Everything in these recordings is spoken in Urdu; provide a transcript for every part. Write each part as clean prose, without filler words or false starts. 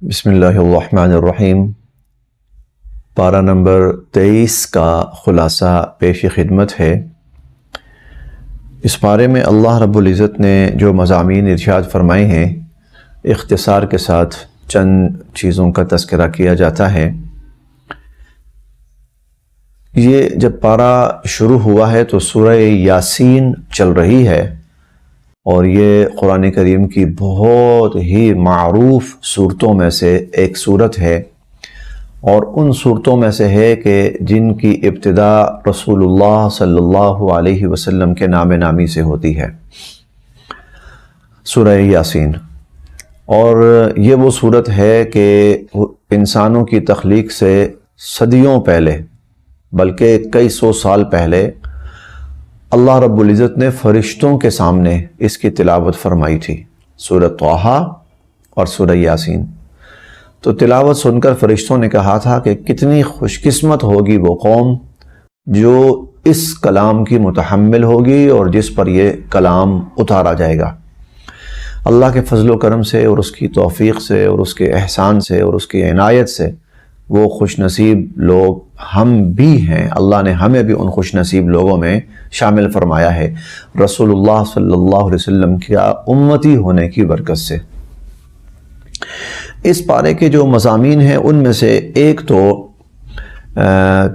بسم اللہ الرحمن الرحیم۔ پارہ نمبر 23 کا خلاصہ پیش خدمت ہے۔ اس پارے میں اللہ رب العزت نے جو مضامین ارشاد فرمائے ہیں، اختصار کے ساتھ چند چیزوں کا تذکرہ کیا جاتا ہے۔ یہ جب پارہ شروع ہوا ہے تو سورہ یاسین چل رہی ہے، اور یہ قرآن کریم کی بہت ہی معروف صورتوں میں سے ایک صورت ہے، اور ان صورتوں میں سے ہے کہ جن کی ابتدا رسول اللہ صلی اللہ علیہ وسلم کے نام نامی سے ہوتی ہے، سورہ یاسین۔ اور یہ وہ صورت ہے کہ انسانوں کی تخلیق سے صدیوں پہلے، بلکہ کئی سو سال پہلے، اللہ رب العزت نے فرشتوں کے سامنے اس کی تلاوت فرمائی تھی، سورہ طٰہٰ اور سورہ یاسین۔ تو تلاوت سن کر فرشتوں نے کہا تھا کہ کتنی خوش قسمت ہوگی وہ قوم جو اس کلام کی متحمل ہوگی اور جس پر یہ کلام اتارا جائے گا۔ اللہ کے فضل و کرم سے اور اس کی توفیق سے اور اس کے احسان سے اور اس کی عنایت سے وہ خوش نصیب لوگ ہم بھی ہیں۔ اللہ نے ہمیں بھی ان خوش نصیب لوگوں میں شامل فرمایا ہے، رسول اللہ صلی اللہ علیہ وسلم کی امتی ہونے کی برکت سے۔ اس پارے کے جو مضامین ہیں ان میں سے ایک تو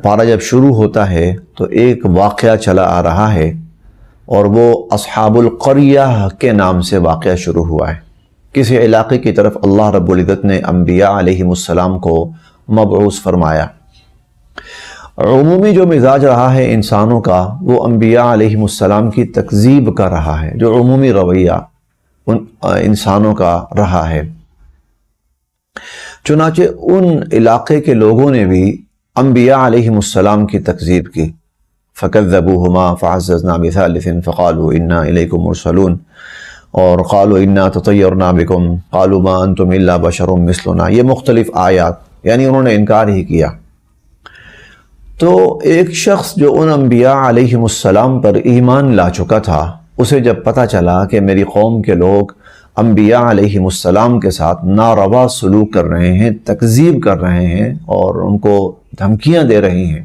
پارہ جب شروع ہوتا ہے تو ایک واقعہ چلا آ رہا ہے، اور وہ اصحاب القریہ کے نام سے واقعہ شروع ہوا ہے۔ کسی علاقے کی طرف اللہ رب العزت نے انبیاء علیہ السلام کو مبعوث فرمایا۔ عمومی جو مزاج رہا ہے انسانوں کا، وہ انبیاء علیہ السلام کی تکذیب کا رہا ہے، جو عمومی رویہ ان انسانوں کا رہا ہے۔ چنانچہ ان علاقے کے لوگوں نے بھی انبیاء علیہ السلام کی تکذیب کی۔ فَكَذَّبُوهُمَا فَعَزَّزْنَا بِثَالِثٍ فَقَالُوا إِنَّا إِلَيْكُمْ مُرْسَلُونَ، اور قالوا إِنَّا تَطَيَّرْنَا بِكُمْ قالوا مَا أَنْتُمْ إِلَّا بَشَرٌ مِثْلُنَا۔ یہ مختلف آیات، یعنی انہوں نے انکار ہی کیا۔ تو ایک شخص جو ان انبیاء علیہ السلام پر ایمان لا چکا تھا، اسے جب پتہ چلا کہ میری قوم کے لوگ انبیاء علیہ السلام کے ساتھ ناروا سلوک کر رہے ہیں، تکذیب کر رہے ہیں اور ان کو دھمکیاں دے رہی ہیں،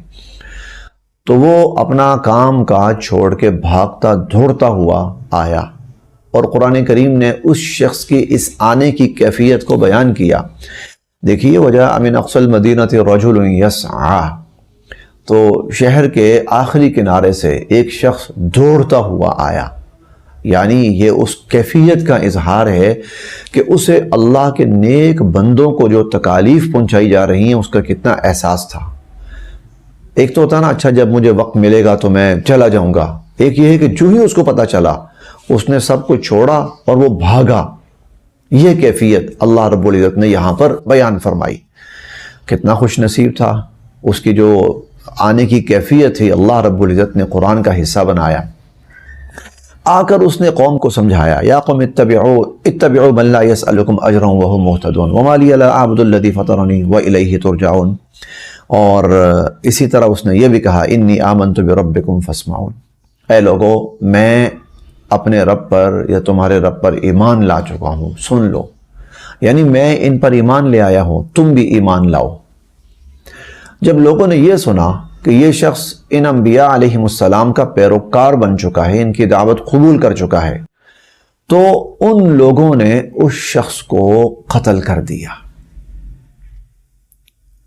تو وہ اپنا کام کاج چھوڑ کے بھاگتا دھوڑتا ہوا آیا، اور قرآن کریم نے اس شخص کی اس آنے کی کیفیت کو بیان کیا۔ دیکھیے، وجاء من اقصی المدینۃ رجل یسعیٰ، تو شہر کے آخری کنارے سے ایک شخص دوڑتا ہوا آیا، یعنی یہ اس کیفیت کا اظہار ہے کہ اسے اللہ کے نیک بندوں کو جو تکالیف پہنچائی جا رہی ہیں اس کا کتنا احساس تھا۔ ایک تو ہوتا نا، اچھا جب مجھے وقت ملے گا تو میں چلا جاؤں گا، ایک یہ ہے کہ جو ہی اس کو پتہ چلا اس نے سب کچھ چھوڑا اور وہ بھاگا۔ یہ کیفیت اللہ رب العزت نے یہاں پر بیان فرمائی۔ کتنا خوش نصیب تھا، اس کی جو آنے کی کیفیت تھی، اللہ رب العزت نے قرآن کا حصہ بنایا۔ آ کر اس نے قوم کو سمجھایا، یا قوم اتبعوا من لا يسألكم اجرا وهم مهتدون وما لي لا اعبد الذي فطرني واليه ترجعون۔ اور اسی طرح اس نے یہ بھی کہا، انی آمنت بربکم فاسمعون، اے لوگو میں اپنے رب پر یا تمہارے رب پر ایمان لا چکا ہوں، سن لو، یعنی میں ان پر ایمان لے آیا ہوں، تم بھی ایمان لاؤ۔ جب لوگوں نے یہ سنا کہ یہ شخص ان انبیاء علیہ السلام کا پیروکار بن چکا ہے، ان کی دعوت قبول کر چکا ہے، تو ان لوگوں نے اس شخص کو قتل کر دیا،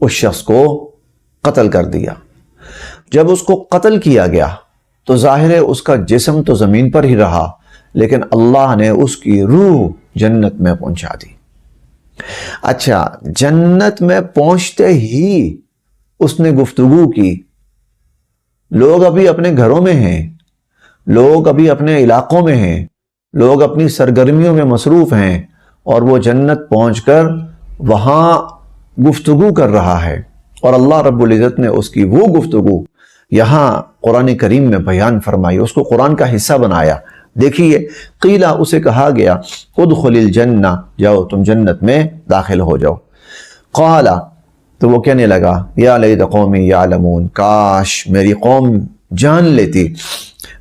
اس شخص کو قتل کر دیا۔ جب اس کو قتل کیا گیا تو ظاہر ہے اس کا جسم تو زمین پر ہی رہا، لیکن اللہ نے اس کی روح جنت میں پہنچا دی۔ اچھا، جنت میں پہنچتے ہی اس نے گفتگو کی۔ لوگ ابھی اپنے گھروں میں ہیں، لوگ ابھی اپنے علاقوں میں ہیں، لوگ اپنی سرگرمیوں میں مصروف ہیں، اور وہ جنت پہنچ کر وہاں گفتگو کر رہا ہے، اور اللہ رب العزت نے اس کی وہ گفتگو یہاں قرآن کریم میں بیان فرمائی، اس کو قرآن کا حصہ بنایا۔ دیکھیے، قیلہ، اسے کہا گیا، ادخل الجنہ، جاؤ تم جنت میں داخل ہو جاؤ۔ قال، تو وہ کہنے لگا، یا لیت قومی یعلمون، کاش میری قوم جان لیتی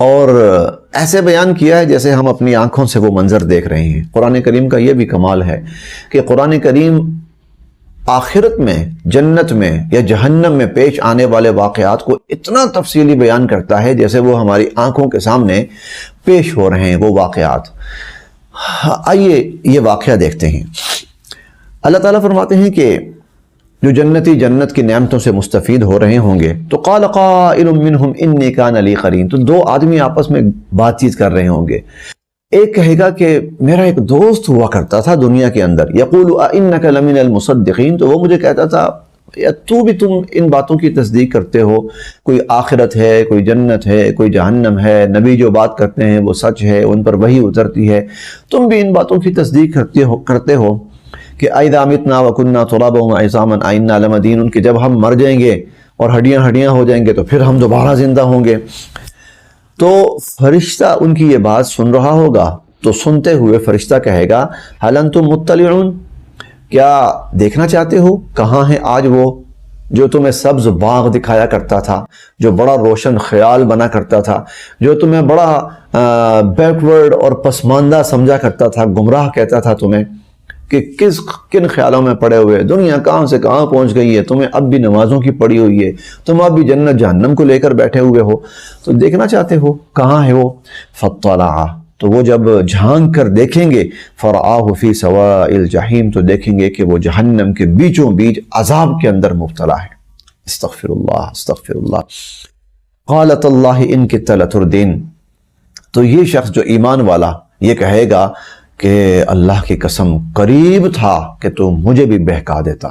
اور ایسے بیان کیا ہے جیسے ہم اپنی آنکھوں سے وہ منظر دیکھ رہے ہیں۔ قرآن کریم کا یہ بھی کمال ہے کہ قرآن کریم آخرت میں، جنت میں یا جہنم میں پیش آنے والے واقعات کو اتنا تفصیلی بیان کرتا ہے جیسے وہ ہماری آنکھوں کے سامنے پیش ہو رہے ہیں وہ واقعات۔ آئیے یہ واقعہ دیکھتے ہیں۔ اللہ تعالیٰ فرماتے ہیں کہ جو جنتی جنت کی نعمتوں سے مستفید ہو رہے ہوں گے تو قال قائل منہم انی کان لی قرین، تو دو آدمی آپس میں بات چیت کر رہے ہوں گے۔ ایک کہے گا کہ میرا ایک دوست ہوا کرتا تھا دنیا کے اندر، یقول انک لمن المصدقین، تو وہ مجھے کہتا تھا یا تو بھی تم ان باتوں کی تصدیق کرتے ہو، کوئی آخرت ہے، کوئی جنت ہے، کوئی جہنم ہے، نبی جو بات کرتے ہیں وہ سچ ہے، ان پر وحی اترتی ہے، تم بھی ان باتوں کی تصدیق کرتے ہو کہ اذا متنا وکنا ترابا وعظاما ائنا لمدینون، کہ جب ہم مر جائیں گے اور ہڈیاں ہڈیاں ہو جائیں گے تو پھر ہم دوبارہ زندہ ہوں گے۔ تو فرشتہ ان کی یہ بات سن رہا ہوگا، تو سنتے ہوئے فرشتہ کہے گا هل انتم مطلعون، کیا دیکھنا چاہتے ہو کہاں ہے آج وہ جو تمہیں سبز باغ دکھایا کرتا تھا، جو بڑا روشن خیال بنا کرتا تھا، جو تمہیں بڑا بیکورڈ اور پسماندہ سمجھا کرتا تھا، گمراہ کہتا تھا تمہیں کہ کن خیالوں میں پڑے ہوئے، دنیا کہاں سے کہاں پہنچ گئی ہے، تمہیں اب بھی نمازوں کی پڑی ہوئی ہے، تم اب بھی جنت جہنم کو لے کر بیٹھے ہوئے ہو، تو دیکھنا چاہتے ہو کہاں ہے وہ؟ فطلع، تو وہ جب جھانک کر دیکھیں گے، فرآہ فی سواء الجحیم، تو دیکھیں گے کہ وہ جہنم کے بیچوں بیچ عذاب کے اندر مبتلا ہے۔ استغفر اللہ استغفر اللہ۔ قالت اللہ ان کدت لتردین، تو یہ شخص جو ایمان والا یہ کہے گا کہ اللہ کی قسم قریب تھا کہ تو مجھے بھی بہکا دیتا،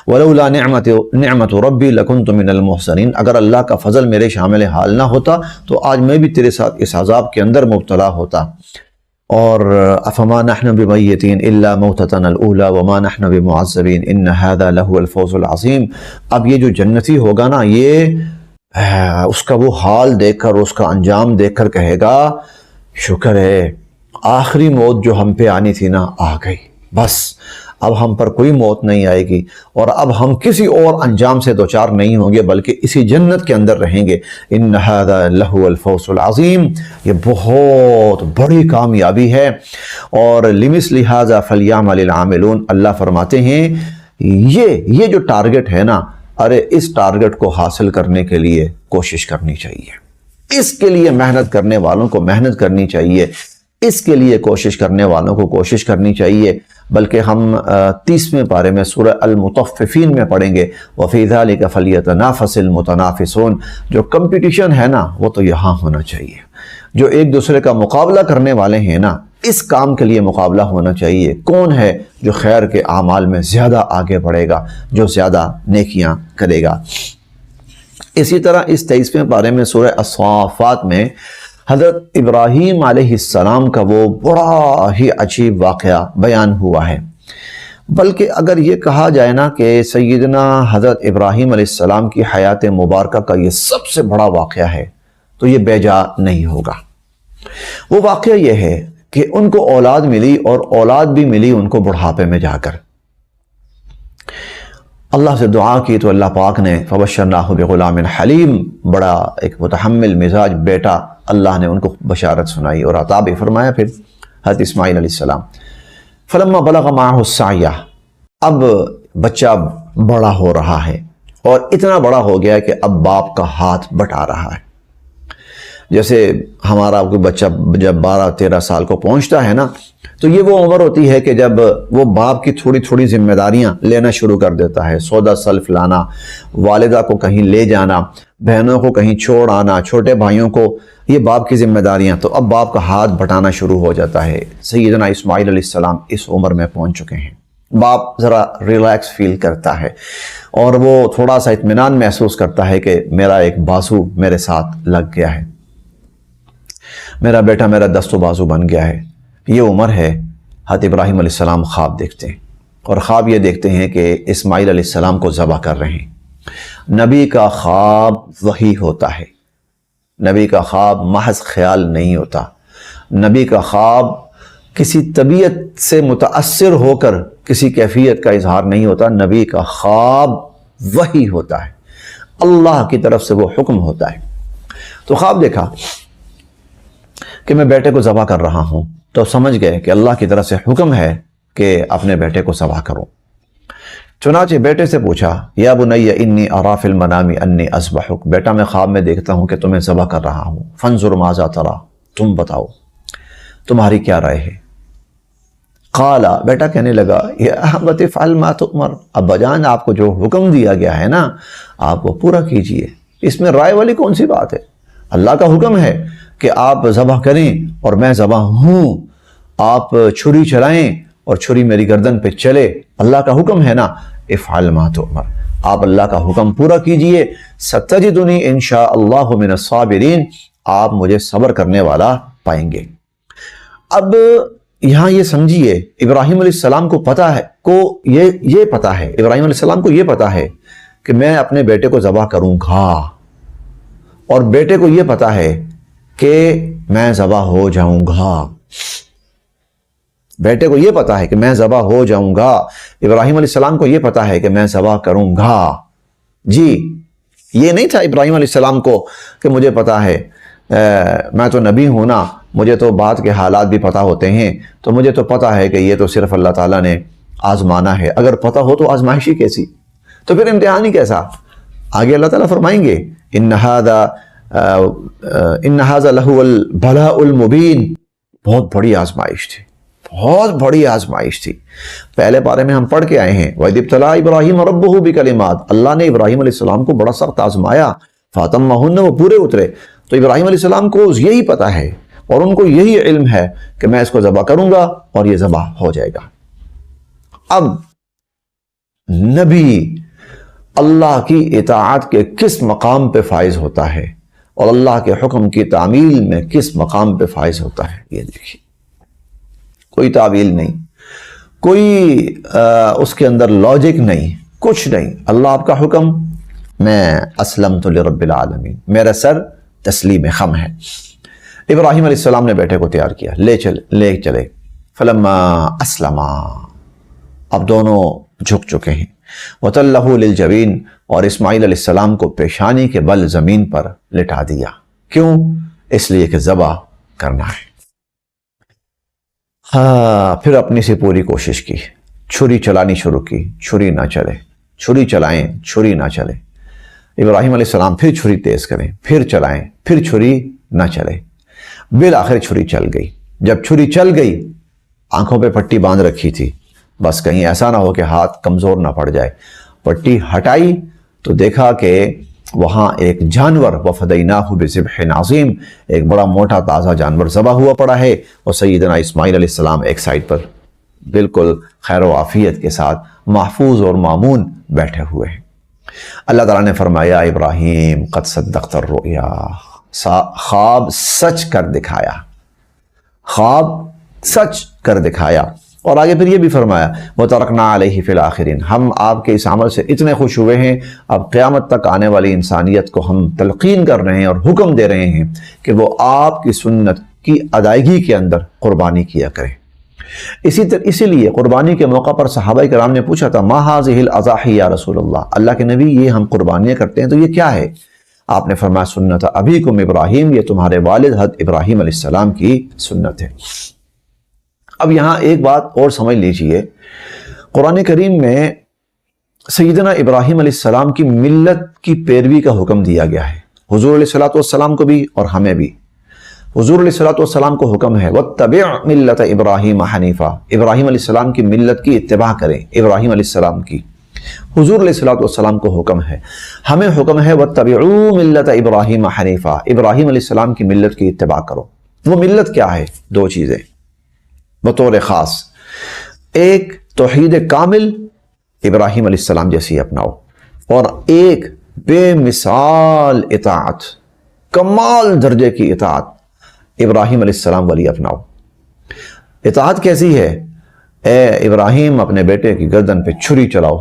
ولولا نعمت ربی لکنت من المحسنین، اگر اللہ کا فضل میرے شامل حال نہ ہوتا تو آج میں بھی تیرے ساتھ اس عذاب کے اندر مبتلا ہوتا۔ اور افما نحن بمیتین الا موتتنا الاولی وما نحن بمعذبین ان هذا لهو الفوز العظیم، اب یہ جو جنتی ہوگا نا، یہ اس کا وہ حال دیکھ کر، اس کا انجام دیکھ کر کہے گا شکر ہے آخری موت جو ہم پہ آنی تھی نا آ گئی، بس اب ہم پر کوئی موت نہیں آئے گی، اور اب ہم کسی اور انجام سے دوچار نہیں ہوں گے بلکہ اسی جنت کے اندر رہیں گے۔ ان ھذا لہو الفوز العظیم، یہ بہت بڑی کامیابی ہے۔ اور لمثل ھذا فلیعمل العاملون، اللہ فرماتے ہیں یہ جو ٹارگٹ ہے نا، ارے اس ٹارگٹ کو حاصل کرنے کے لیے کوشش کرنی چاہیے، اس کے لیے محنت کرنے والوں کو محنت کرنی چاہیے، اس کے لیے کوشش کرنے والوں کو کوشش کرنی چاہیے۔ بلکہ ہم 30ویں پارے میں سورہ المطففین میں پڑھیں گے وَفِي ذَلِكَ فَلْيَتَنَافَسِ الْمُتَنَافِسُونَ، جو کمپٹیشن ہے نا وہ تو یہاں ہونا چاہیے، جو ایک دوسرے کا مقابلہ کرنے والے ہیں نا، اس کام کے لیے مقابلہ ہونا چاہیے، کون ہے جو خیر کے اعمال میں زیادہ آگے بڑھے گا، جو زیادہ نیکیاں کرے گا۔ اسی طرح اس 23ویں پارے میں سورہ الصافات میں حضرت ابراہیم علیہ السلام کا وہ بڑا ہی عجیب واقعہ بیان ہوا ہے۔ بلکہ اگر یہ کہا جائے نا کہ سیدنا حضرت ابراہیم علیہ السلام کی حیات مبارکہ کا یہ سب سے بڑا واقعہ ہے تو یہ بے جا نہیں ہوگا۔ وہ واقعہ یہ ہے کہ ان کو اولاد ملی، اور اولاد بھی ملی ان کو بڑھاپے میں جا کر۔ اللہ سے دعا کی تو اللہ پاک نے فبشرناہ بغلام حلیم، بڑا ایک متحمل مزاج بیٹا اللہ نے ان کو بشارت سنائی اور عطا بھی فرمایا۔ پھر حضرت اسماعیل علیہ السلام فلما بلغ معہ السعی، اب بچہ بڑا ہو رہا ہے اور اتنا بڑا ہو گیا کہ اب باپ کا ہاتھ بٹا رہا ہے۔ جیسے ہمارا کوئی بچہ جب 12-13 سال کو پہنچتا ہے نا، تو یہ وہ عمر ہوتی ہے کہ جب وہ باپ کی تھوڑی تھوڑی ذمہ داریاں لینا شروع کر دیتا ہے، سودا سلف لانا، والدہ کو کہیں لے جانا، بہنوں کو کہیں چھوڑ آنا، چھوٹے بھائیوں کو، یہ باپ کی ذمہ داریاں، تو اب باپ کا ہاتھ بٹانا شروع ہو جاتا ہے۔ سیدنا اسماعیل علیہ السلام اس عمر میں پہنچ چکے ہیں۔ باپ ذرا ریلیکس فیل کرتا ہے اور وہ تھوڑا سا اطمینان محسوس کرتا ہے کہ میرا ایک بازو میرے ساتھ لگ گیا ہے، میرا بیٹا میرا دست و بازو بن گیا ہے۔ یہ عمر ہے، حضرت ابراہیم علیہ السلام خواب دیکھتے ہیں، اور خواب یہ دیکھتے ہیں کہ اسماعیل علیہ السلام کو ذبح کر رہے ہیں۔ نبی کا خواب وحی ہوتا ہے، نبی کا خواب محض خیال نہیں ہوتا، نبی کا خواب کسی طبیعت سے متاثر ہو کر کسی کیفیت کا اظہار نہیں ہوتا، نبی کا خواب وحی ہوتا ہے، اللہ کی طرف سے وہ حکم ہوتا ہے۔ تو خواب دیکھا کہ میں بیٹے کو ذبح کر رہا ہوں، تو سمجھ گئے کہ اللہ کی طرف سے حکم ہے کہ اپنے بیٹے کو ذبح کرو۔ چنانچہ بیٹے سے پوچھا، یا بنی انی اری فی المنام انی اذبحک، بیٹا میں خواب میں دیکھتا ہوں کہ تمہیں ذبح کر رہا ہوں، فانظر ماذا تری، تم بتاؤ تمہاری کیا رائے ہے۔ قال، بیٹا کہنے لگا، یا ابت افعل ما تؤمر، ابا جان آپ کو جو حکم دیا گیا ہے نا آپ وہ پورا کیجئے، اس میں رائے والی کون سی بات ہے؟ اللہ کا حکم ہے کہ آپ ذبح کریں اور میں ذبح ہوں، آپ چھری چلائیں اور چھری میری گردن پہ چلے، اللہ کا حکم ہے نا، افعل ما تؤمر، آپ اللہ کا حکم پورا کیجئے، ستجدنی انشاءاللہ من الصابرین، آپ مجھے صبر کرنے والا پائیں گے۔ اب یہاں یہ سمجھیے ابراہیم علیہ السلام کو پتا ہے یہ پتا ہے ابراہیم علیہ السلام کو یہ پتا ہے کہ میں اپنے بیٹے کو ذبح کروں گا، اور بیٹے کو یہ پتا ہے کہ میں ذبح ہو جاؤں گا، بیٹے کو یہ پتا ہے کہ میں ذبح ہو جاؤں گا، ابراہیم علیہ السلام کو یہ پتا ہے کہ میں ذبح کروں گا۔ جی یہ نہیں تھا ابراہیم علیہ السلام کو کہ مجھے پتا ہے، میں تو نبی ہوں نا، مجھے تو بعد کے حالات بھی پتا ہوتے ہیں، تو مجھے تو پتا ہے کہ یہ تو صرف اللہ تعالیٰ نے آزمانا ہے، اگر پتا ہو تو آزمائشی کیسی، تو پھر امتحان ہی کیسا؟ آگے اللہ تعالیٰ فرمائیں گے ان ھذا لہو البلاء المبین، بہت بڑی آزمائش تھی، بہت بڑی آزمائش تھی۔ پہلے پارے میں ہم پڑھ کے آئے ہیں وَإِذِ ابْتَلَىٰ إِبْرَاهِيمَ رَبُّهُ بِكَلِمَاتٍ، اللہ نے ابراہیم علیہ السلام کو بڑا سخت آزمایا، فَأَتَمَّهُنَّ، وہ پورے اترے۔ تو ابراہیم علیہ السلام کو یہی پتا ہے اور ان کو یہی علم ہے کہ میں اس کو ذبح کروں گا اور یہ ذبح ہو جائے گا۔ اب نبی اللہ کی اطاعت کے کس مقام پہ فائز ہوتا ہے اور اللہ کے حکم کی تعمیل میں کس مقام پہ فائز ہوتا ہے، یہ دیکھیے، کوئی تعویل نہیں، کوئی اس کے اندر لاجک نہیں، کچھ نہیں، اللہ آپ کا حکم، میں اسلمت لرب العالمین، میرا سر تسلیم خم ہے۔ ابراہیم علیہ السلام نے بیٹے کو تیار کیا، لے چلے، فلما اسلما، اب دونوں جھک چکے ہیں، وَتَلَّهُ لِلْجَبِينِ، اور اسماعیل علیہ السلام کو پیشانی کے بل زمین پر لٹا دیا، کیوں؟ اس لیے کہ ذبح کرنا ہے۔ پھر اپنی سے پوری کوشش کی، چھری چلانی شروع کی، چھری نہ چلے، چھری چلائیں، چھری نہ چلے، ابراہیم علیہ السلام پھر چھری تیز کریں، پھر چلائیں، پھر چھری نہ چلے، بالآخر چھری چل گئی۔ جب چھری چل گئی، آنکھوں پہ پٹی باندھ رکھی تھی، بس کہیں ایسا نہ ہو کہ ہاتھ کمزور نہ پڑ جائے، پٹی ہٹائی تو دیکھا کہ وہاں ایک جانور، وَفَدَيْنَاهُ بِذِبْحٍ عَظِيمٍ، ایک بڑا موٹا تازہ جانور ذبح ہوا پڑا ہے، اور سیدنا اسماعیل علیہ السلام ایک سائڈ پر بالکل خیر و عافیت کے ساتھ محفوظ اور مامون بیٹھے ہوئے ہیں۔ اللہ تعالیٰ نے فرمایا، ابراہیم قد صدقت الرؤیا، خواب سچ کر دکھایا، خواب سچ کر دکھایا۔ اور آگے پھر یہ بھی فرمایا، وَتَرَكْنَا عَلَيْهِ فِي الْآخِرِينَ، ہم آپ کے اس عمل سے اتنے خوش ہوئے ہیں، اب قیامت تک آنے والی انسانیت کو ہم تلقین کر رہے ہیں اور حکم دے رہے ہیں کہ وہ آپ کی سنت کی ادائیگی کے اندر قربانی کیا کریں۔ اسی لیے قربانی کے موقع پر صحابہ کرام نے پوچھا تھا، مَا هَٰذِهِ الْأَضَاحِي یا رسول اللہ کے نبی، یہ ہم قربانیاں کرتے ہیں تو یہ کیا ہے؟ آپ نے فرمایا، سنت ابیکم ابراہیم، یہ تمہارے والد حضرت ابراہیم علیہ السلام کی سنت ہے۔ اب یہاں ایک بات اور سمجھ لیجئے، قرآن کریم میں سیدنا ابراہیم علیہ السلام کی ملت کی پیروی کا حکم دیا گیا ہے، حضور علیہ السلام کو بھی اور ہمیں بھی۔ حضور علیہ السلام کو حکم ہے، وَاتَّبِعْ مِلَّةَ إِبْرَاهِيمَ حَنِيفًا، ابراہیم علیہ السلام کی ملت کی اتباع کریں، ابراہیم علیہ السلام کی۔ حضور علیہ السلام کو حکم ہے، ہمیں حکم ہے، وَاتَّبِعُوا مِلَّةَ إِبْرَاهِيمَ حَنِيفًا، ابراہیم علیہ السلام کی ملت کی اتباع کرو۔ وہ ملت کیا ہے؟ دو چیزیں بطور خاص، ایک توحید کامل ابراہیم علیہ السلام جیسی اپناؤ، اور ایک بے مثال اطاعت، کمال درجے کی اطاعت ابراہیم علیہ السلام والی اپناؤ۔ اطاعت کیسی ہے؟ اے ابراہیم اپنے بیٹے کی گردن پہ چھری چلاؤ،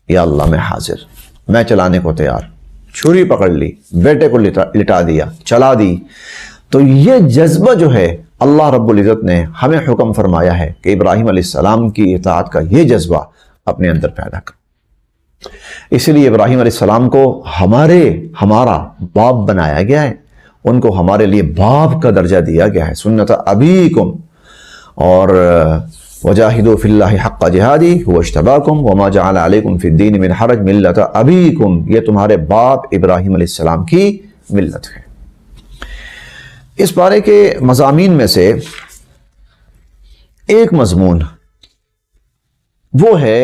یا اللہ میں حاضر، میں چلانے کو تیار، چھری پکڑ لی، بیٹے کو لٹا دیا، چلا دی۔ تو یہ جذبہ جو ہے اللہ رب العزت نے ہمیں حکم فرمایا ہے کہ ابراہیم علیہ السلام کی اطاعت کا یہ جذبہ اپنے اندر پیدا کر۔ اسی لیے ابراہیم علیہ السلام کو ہمارا باپ بنایا گیا ہے، ان کو ہمارے لیے باپ کا درجہ دیا گیا ہے، سنت ابیکم، اور وجاہدوا فی اللہ حق جہادی هو اجتباکم وما جعل علیکم فی الدین من حرج ملت ابیکم، یہ تمہارے باپ ابراہیم علیہ السلام کی ملت ہے۔ اس پارے کے مضامین میں سے ایک مضمون وہ ہے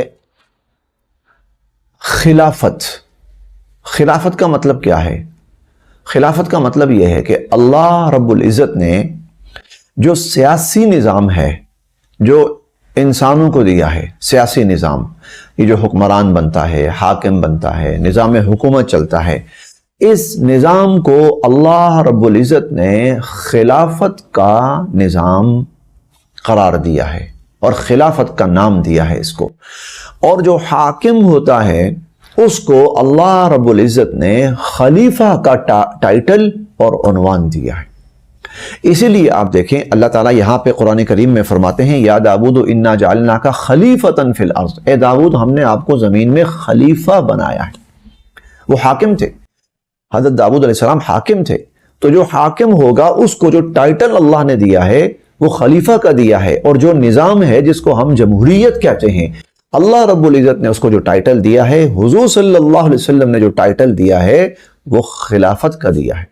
خلافت۔ خلافت کا مطلب کیا ہے؟ خلافت کا مطلب یہ ہے کہ اللہ رب العزت نے جو سیاسی نظام ہے جو انسانوں کو دیا ہے، سیاسی نظام، یہ جو حکمران بنتا ہے، حاکم بنتا ہے، نظام حکومت چلتا ہے، اس نظام کو اللہ رب العزت نے خلافت کا نظام قرار دیا ہے اور خلافت کا نام دیا ہے اس کو، اور جو حاکم ہوتا ہے اس کو اللہ رب العزت نے خلیفہ کا ٹائٹل اور عنوان دیا ہے۔ اسی لیے آپ دیکھیں اللہ تعالیٰ یہاں پہ قرآن کریم میں فرماتے ہیں یا داؤد انا جعلناک خلیفۃ فی الارض، اے داؤد ہم نے آپ کو زمین میں خلیفہ بنایا ہے۔ وہ حاکم تھے، حضرت داؤد علیہ السلام حاکم تھے، تو جو حاکم ہوگا اس کو جو ٹائٹل اللہ نے دیا ہے وہ خلیفہ کا دیا ہے، اور جو نظام ہے جس کو ہم جمہوریت کہتے ہیں اللہ رب العزت نے اس کو جو ٹائٹل دیا ہے، حضور صلی اللہ علیہ وسلم نے جو ٹائٹل دیا ہے وہ خلافت کا دیا ہے۔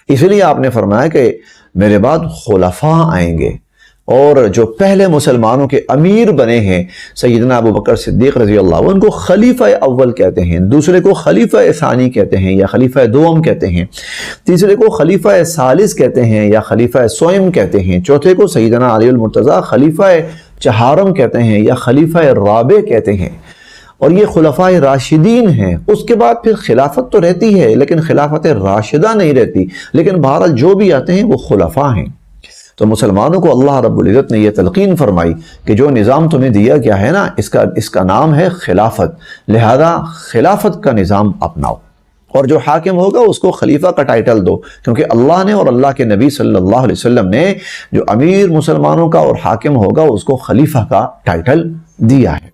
اس لیے آپ نے فرمایا کہ میرے بعد خلفاء آئیں گے، اور جو پہلے مسلمانوں کے امیر بنے ہیں سیدنا ابو بکر صدیق رضی اللہ عنہ، ان کو خلیفہ اول کہتے ہیں، دوسرے کو خلیفہ ثانی کہتے ہیں یا خلیفہ دوم کہتے ہیں، تیسرے کو خلیفہ ثالث کہتے ہیں یا خلیفہ سوئم کہتے ہیں، چوتھے کو سیدنا علی المرتضیٰ خلیفہ چہارم کہتے ہیں یا خلیفہ رابع کہتے ہیں، اور یہ خلفاء راشدین ہیں۔ اس کے بعد پھر خلافت تو رہتی ہے لیکن خلافت راشدہ نہیں رہتی، لیکن بہرحال جو بھی آتے ہیں وہ خلفاء ہیں۔ تو مسلمانوں کو اللہ رب العزت نے یہ تلقین فرمائی کہ جو نظام تمہیں دیا گیا ہے نا اس کا نام ہے خلافت، لہذا خلافت کا نظام اپناؤ، اور جو حاکم ہوگا اس کو خلیفہ کا ٹائٹل دو، کیونکہ اللہ نے اور اللہ کے نبی صلی اللہ علیہ وسلم نے جو امیر مسلمانوں کا اور حاکم ہوگا اس کو خلیفہ کا ٹائٹل دیا ہے۔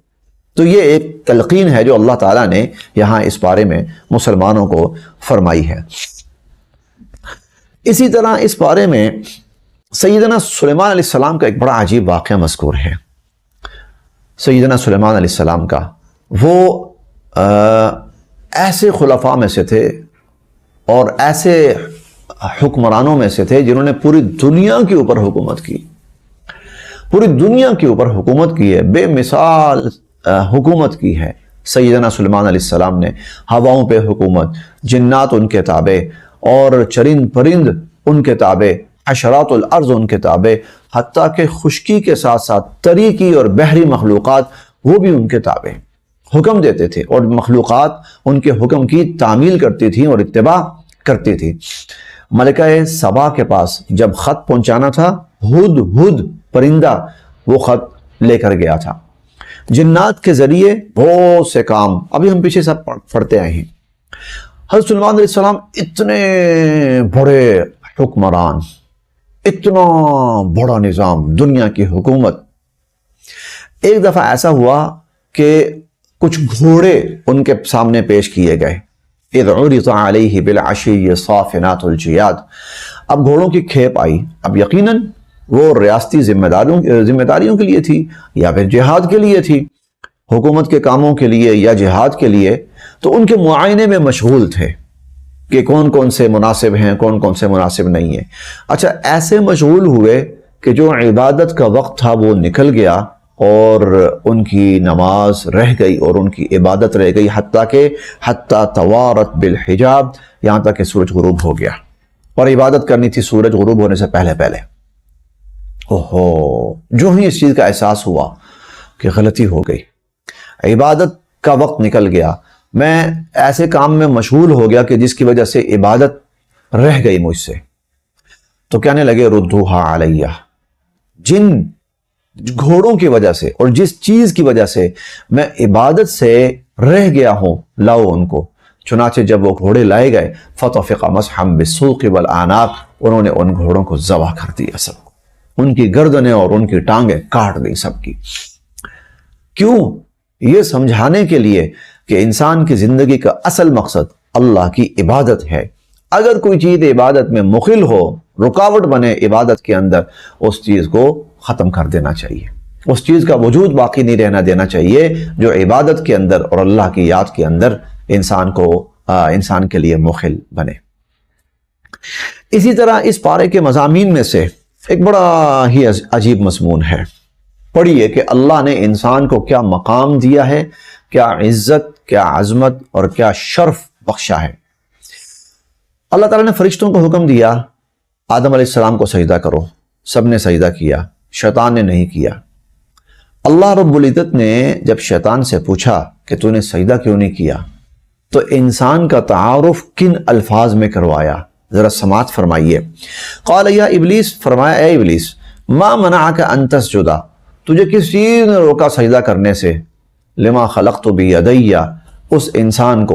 تو یہ ایک تلقین ہے جو اللہ تعالیٰ نے یہاں اس بارے میں مسلمانوں کو فرمائی ہے۔ اسی طرح اس بارے میں سیدنا سلیمان علیہ السلام کا ایک بڑا عجیب واقعہ مذکور ہے۔ سیدنا سلیمان علیہ السلام کا، وہ ایسے خلفاء میں سے تھے اور ایسے حکمرانوں میں سے تھے جنہوں نے پوری دنیا کے اوپر حکومت کی، پوری دنیا کے اوپر حکومت کی ہے، بے مثال حکومت کی ہے سیدنا سلیمان علیہ السلام نے۔ ہواؤں پہ حکومت، جنات ان کے تابع، اور چرند پرند ان کے تابع، حشرات الارض ان کے تابع، حتیٰ کہ خشکی کے ساتھ ساتھ تری کی اور بحری مخلوقات وہ بھی ان کے تابع حکم دیتے تھے، اور مخلوقات ان کے حکم کی تعمیل کرتی تھیں اور اتباع کرتی تھی۔ ملکہ سبا کے پاس جب خط پہنچانا تھا، ہد ہد پرندہ وہ خط لے کر گیا تھا۔ جنات کے ذریعے بہت سے کام ابھی ہم پیچھے سب پڑھتے آئے ہیں۔ حضرت سلیمان علیہ السلام اتنے بڑے حکمران، اتنا بڑا نظام، دنیا کی حکومت۔ ایک دفعہ ایسا ہوا کہ کچھ گھوڑے ان کے سامنے پیش کیے گئے، اذ عرض علیہ بالعشی صافنات الجیاد۔ اب گھوڑوں کی کھیپ آئی، اب یقیناً وہ ریاستی ذمہ داریوں کے لیے تھی یا پھر جہاد کے لیے تھی، حکومت کے کاموں کے لیے یا جہاد کے لیے، تو ان کے معائنے میں مشغول تھے کہ کون کون سے مناسب ہیں، کون کون سے مناسب نہیں ہیں۔ اچھا، ایسے مشغول ہوئے کہ جو عبادت کا وقت تھا وہ نکل گیا، اور ان کی نماز رہ گئی اور ان کی عبادت رہ گئی، حتیٰ توارت بالحجاب، یہاں تک کہ سورج غروب ہو گیا، اور عبادت کرنی تھی سورج غروب ہونے سے پہلے پہلے۔ جو ہی اس چیز کا احساس ہوا کہ غلطی ہو گئی، عبادت کا وقت نکل گیا، میں ایسے کام میں مشغول ہو گیا کہ جس کی وجہ سے عبادت رہ گئی مجھ سے، تو کہنے لگے ردوہا علیہ، جن گھوڑوں کی وجہ سے اور جس چیز کی وجہ سے میں عبادت سے رہ گیا ہوں، لاؤ ان کو۔ چنانچہ جب وہ گھوڑے لائے گئے، فطفق مسحا بالسوق والعناق، انہوں نے ان گھوڑوں کو ذبح کر دیا، سب کو، ان کی گردنیں اور ان کی ٹانگیں کاٹ دی سب کی۔ کیوں؟ یہ سمجھانے کے لیے کہ انسان کی زندگی کا اصل مقصد اللہ کی عبادت ہے، اگر کوئی چیز عبادت میں مخل ہو، رکاوٹ بنے عبادت کے اندر، اس چیز کو ختم کر دینا چاہیے، اس چیز کا وجود باقی نہیں رہنا دینا چاہیے جو عبادت کے اندر اور اللہ کی یاد کے اندر انسان کے لیے مخل بنے۔ اسی طرح اس پارے کے مضامین میں سے ایک بڑا ہی عجیب مضمون ہے، پڑھیے کہ اللہ نے انسان کو کیا مقام دیا ہے، کیا عزت، کیا عظمت اور کیا شرف بخشا ہے۔ اللہ تعالیٰ نے فرشتوں کو حکم دیا آدم علیہ السلام کو سجدہ کرو، سب نے سجدہ کیا، شیطان نے نہیں کیا۔ اللہ رب العزت نے جب شیطان سے پوچھا کہ تو نے سجدہ کیوں نہیں کیا، تو انسان کا تعارف کن الفاظ میں کروایا، ذرا سماعت فرمائیے۔ قال یا ابلیس، فرمایا اے ابلیس، ما منعک ان تسجد، تجھے کس چیز نے روکا سجدہ کرنے سے، لما خلقت بیدی، اس انسان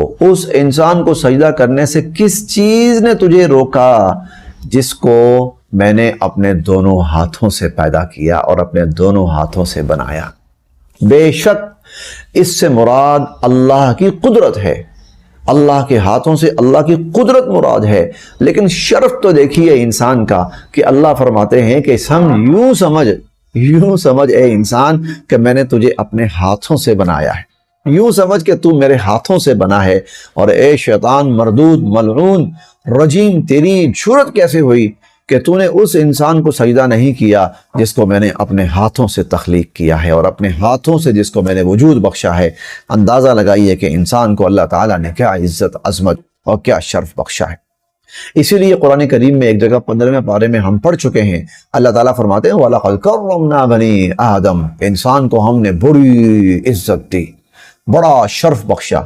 کو سجدہ کرنے سے کس چیز نے تجھے روکا جس کو میں نے اپنے دونوں ہاتھوں سے پیدا کیا اور اپنے دونوں ہاتھوں سے بنایا۔ بے شک اس سے مراد اللہ کی قدرت ہے، اللہ کے ہاتھوں سے اللہ کی قدرت مراد ہے، لیکن شرف تو دیکھیے انسان کا کہ اللہ فرماتے ہیں کہ یوں سمجھ اے انسان کہ میں نے تجھے اپنے ہاتھوں سے بنایا ہے، یوں سمجھ کہ تو میرے ہاتھوں سے بنا ہے۔ اور اے شیطان مردود ملعون رجیم، تیری جرأت کیسے ہوئی کہ تو نے اس انسان کو سجدہ نہیں کیا جس کو میں نے اپنے ہاتھوں سے تخلیق کیا ہے اور اپنے ہاتھوں سے جس کو میں نے وجود بخشا ہے۔ اندازہ لگائیے کہ انسان کو اللہ تعالیٰ نے کیا عزت، عظمت اور کیا شرف بخشا ہے۔ اسی لیے قرآن کریم میں ایک جگہ 15ویں پارے میں ہم پڑھ چکے ہیں، اللہ تعالیٰ فرماتے ہیں وَلَقَدْ كَرَّمْنَا بَنِي آدم، انسان کو ہم نے بڑی عزت دی، بڑا شرف بخشا،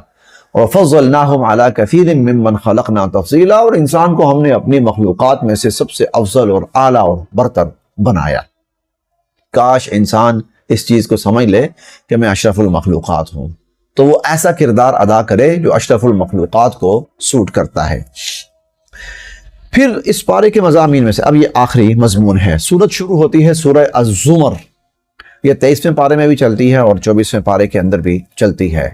اور فضلناہم علی کثیر ممن خلقنا تفضیلا، اور انسان کو ہم نے اپنی مخلوقات میں سے سب سے افضل اور اعلیٰ اور برتر بنایا۔ کاش انسان اس چیز کو سمجھ لے کہ میں اشرف المخلوقات ہوں، تو وہ ایسا کردار ادا کرے جو اشرف المخلوقات کو سوٹ کرتا ہے۔ پھر اس پارے کے مضامین میں سے اب یہ آخری مضمون ہے۔ سورت شروع ہوتی ہے سورہ الزمر، یہ 23ویں پارے میں بھی چلتی ہے اور 24ویں پارے کے اندر بھی چلتی ہے۔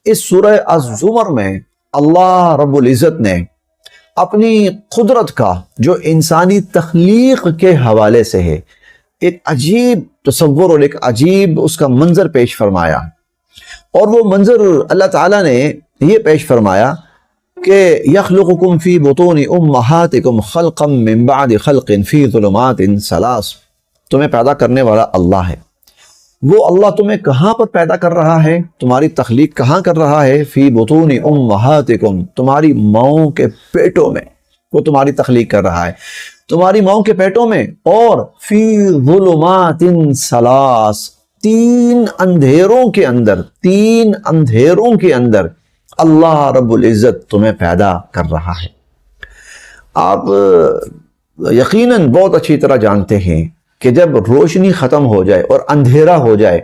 اس سورہ الزمر میں اللہ رب العزت نے اپنی قدرت کا جو انسانی تخلیق کے حوالے سے ہے ایک عجیب تصور اور ایک عجیب اس کا منظر پیش فرمایا، اور وہ منظر اللہ تعالیٰ نے یہ پیش فرمایا کہ یخلقکم فی بطون امہاتکم خلقا من بعد خلق فی ظلمات ثلاث، تمہیں پیدا کرنے والا اللہ ہے۔ وہ اللہ تمہیں کہاں پر پیدا کر رہا ہے، تمہاری تخلیق کہاں کر رہا ہے؟ فی بطون امہاتکم، تمہاری ماؤں کے پیٹوں میں وہ تمہاری تخلیق کر رہا ہے، تمہاری ماؤں کے پیٹوں میں، اور فی ظلمات ثلاث، تین اندھیروں کے اندر اللہ رب العزت تمہیں پیدا کر رہا ہے۔ آپ یقیناً بہت اچھی طرح جانتے ہیں کہ جب روشنی ختم ہو جائے اور اندھیرا ہو جائے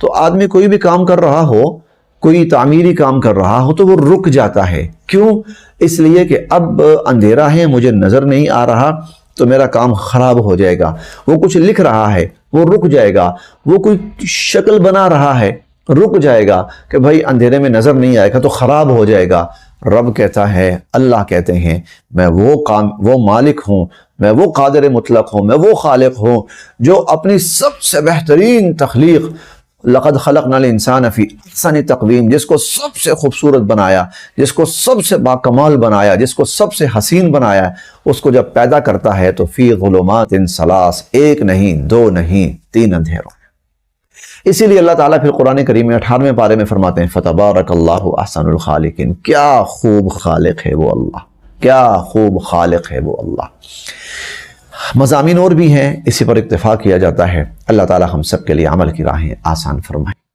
تو آدمی کوئی بھی کام کر رہا ہو، کوئی تعمیری کام کر رہا ہو تو وہ رک جاتا ہے۔ کیوں؟ اس لیے کہ اب اندھیرا ہے، مجھے نظر نہیں آ رہا تو میرا کام خراب ہو جائے گا۔ وہ کچھ لکھ رہا ہے، وہ رک جائے گا، وہ کوئی شکل بنا رہا ہے، رک جائے گا کہ بھائی اندھیرے میں نظر نہیں آئے گا تو خراب ہو جائے گا۔ رب کہتا ہے، اللہ کہتے ہیں، میں وہ مالک ہوں، میں وہ قادر مطلق ہوں، میں وہ خالق ہوں جو اپنی سب سے بہترین تخلیق لقد خلقنا الانسان فی احسن تقویم، جس کو سب سے خوبصورت بنایا، جس کو سب سے باکمال بنایا، جس کو سب سے حسین بنایا، اس کو جب پیدا کرتا ہے تو فی ظلمات ثلاث، ایک نہیں، دو نہیں، تین اندھیروں۔ اسی لیے اللہ تعالیٰ پھر قرآن کریم میں 18ویں پارے میں فرماتے ہیں فتبارک اللہ احسن الخالقین، کیا خوب خالق ہے وہ اللہ، کیا خوب خالق ہے وہ اللہ۔ مضامین اور بھی ہیں، اسی پر اکتفا کیا جاتا ہے۔ اللہ تعالیٰ ہم سب کے لیے عمل کی راہیں آسان فرمائے۔